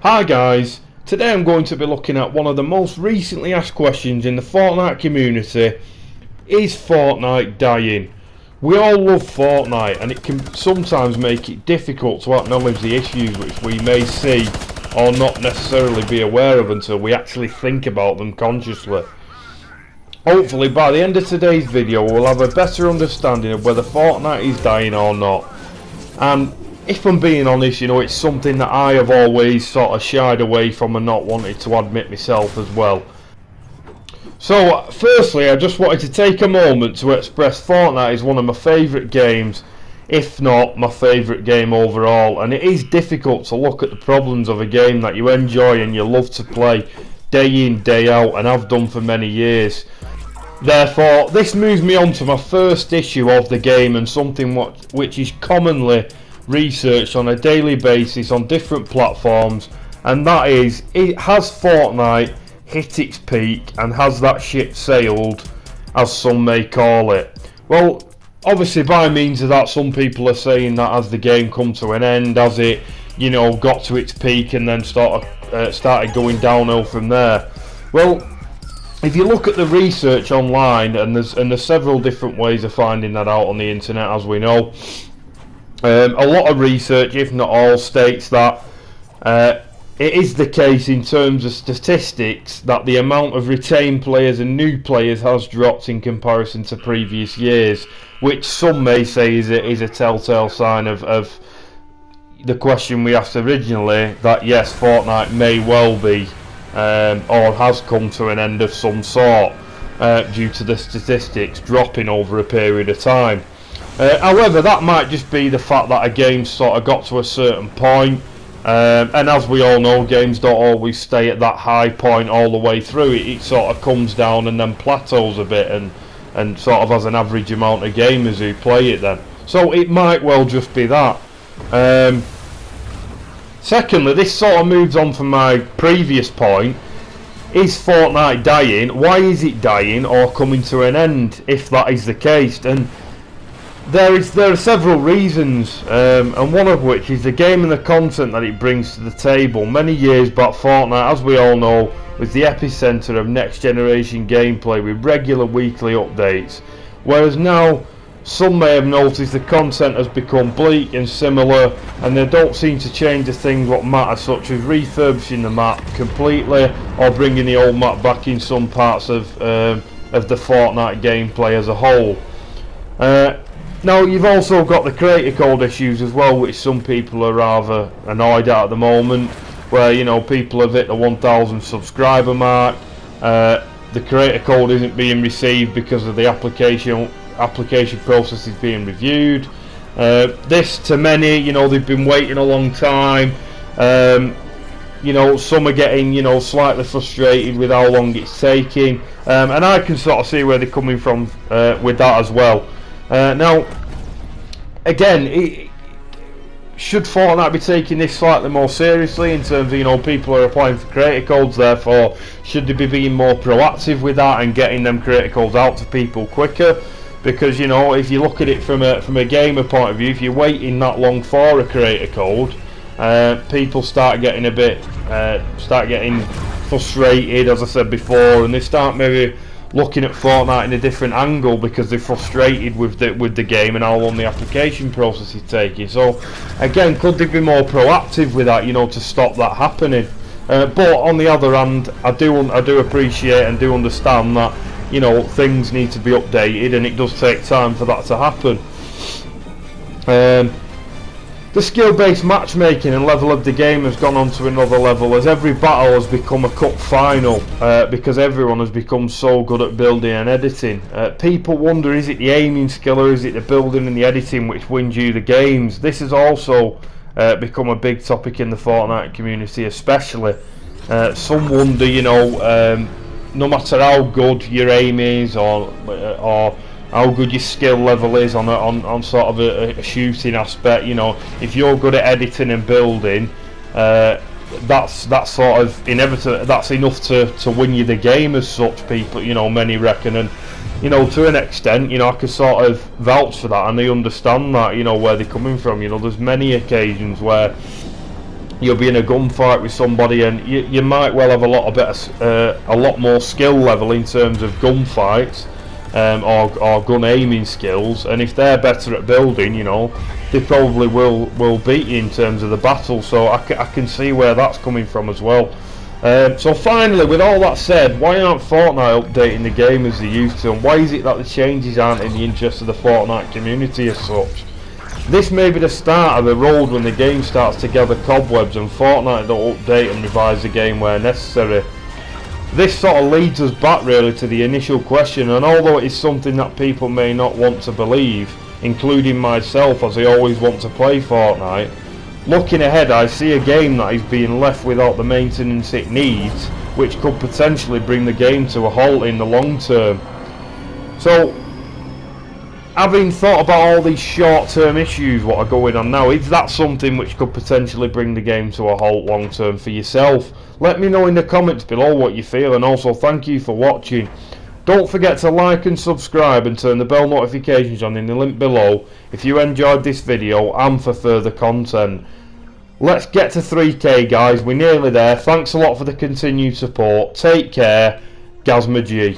Hi guys, today I'm going to be looking at one of the most recently asked questions in the Fortnite community. Is Fortnite dying? We all love Fortnite and it can sometimes make it difficult to acknowledge the issues which we may see or not necessarily be aware of until we actually think about them consciously. Hopefully by the end of today's video we'll have a better understanding of whether Fortnite is dying or not. And if I'm being honest, it's something that I have always sort of shied away from and not wanted to admit myself as well. So firstly, I just wanted to take a moment to express Fortnite is one of my favourite games, if not my favourite game overall, and it is difficult to look at the problems of a game that you enjoy and you love to play day in, day out, and have done for many years. Therefore, this moves me on to my first issue of the game, and something which is commonly researched on a daily basis on different platforms, and that is, has Fortnite hit its peak and has that ship sailed, as some may call it? Well, obviously by means of that, some people are saying that has the game come to an end, has it got to its peak and then started going downhill from there? Well, if you look at the research online, and there's several different ways of finding that out on the internet, as we know. A lot of research, if not all, states that it is the case in terms of statistics that the amount of retained players and new players has dropped in comparison to previous years, which some may say is a telltale sign of the question we asked originally, that yes, Fortnite may well be or has come to an end of some sort due to the statistics dropping over a period of time. However, that might just be the fact that a game sort of got to a certain point, and as we all know, games don't always stay at that high point all the way through. It sort of comes down and then plateaus a bit, and sort of has an average amount of gamers who play it then. So it might well just be that. Secondly, this sort of moves on from my previous point. Is Fortnite dying? Why is it dying or coming to an end, if that is the case? And there are several reasons, and one of which is the game and the content that it brings to the table. Many years back, Fortnite, as we all know, was the epicenter of next generation gameplay with regular weekly updates, whereas now some may have noticed the content has become bleak and similar, and they don't seem to change the things what matter, such as refurbishing the map completely or bringing the old map back in some parts of the Fortnite gameplay as a whole. Now, you've also got the creator code issues as well, which some people are rather annoyed at the moment, where people have hit the 1,000 subscriber mark. The creator code isn't being received because of the application process is being reviewed. This, to many, they've been waiting a long time. Some are getting slightly frustrated with how long it's taking, and I can sort of see where they're coming from with that as well. Now, again, should Fortnite be taking this slightly more seriously in terms of people are applying for creator codes? Therefore, should they be being more proactive with that and getting them creator codes out to people quicker? Because if you look at it from a gamer point of view, if you're waiting that long for a creator code, people start getting frustrated, as I said before, and they start maybe looking at Fortnite in a different angle because they're frustrated with the game and how long the application process is taking. So again, could they be more proactive with that, to stop that happening? But on the other hand, I do appreciate and do understand that things need to be updated, and it does take time for that to happen. The skill-based matchmaking and level of the game has gone on to another level, as every battle has become a cup final, because everyone has become so good at building and editing. People wonder, is it the aiming skill or is it the building and the editing which wins you the games? This has also become a big topic in the Fortnite community especially. Some wonder, no matter how good your aim is or how good your skill level is on sort of a shooting aspect, if you're good at editing and building, that's sort of inevitable. That's enough to win you the game as such. People, many reckon, and to an extent, I can sort of vouch for that, and they understand that, where they're coming from. There's many occasions where you'll be in a gunfight with somebody, and you might well have a lot more skill level in terms of gunfights, or gun aiming skills. And if they're better at building, you know, they probably will beat you in terms of the battle. So I can see where that's coming from as well. So finally, with all that said, why aren't Fortnite updating the game as they used to, and why is it that the changes aren't in the interest of the Fortnite community as such? This may be the start of the road when the game starts to gather cobwebs and Fortnite don't update and revise the game where necessary. This sort of leads us back really to the initial question, and although it is something that people may not want to believe, including myself as I always want to play Fortnite, looking ahead I see a game that is being left without the maintenance it needs, which could potentially bring the game to a halt in the long term. So, having thought about all these short-term issues what are going on now, is that something which could potentially bring the game to a halt long-term for yourself? Let me know in the comments below what you feel, and also thank you for watching. Don't forget to like and subscribe and turn the bell notifications on in the link below if you enjoyed this video and for further content. Let's get to 3k guys, we're nearly there. Thanks a lot for the continued support. Take care, GazmerG.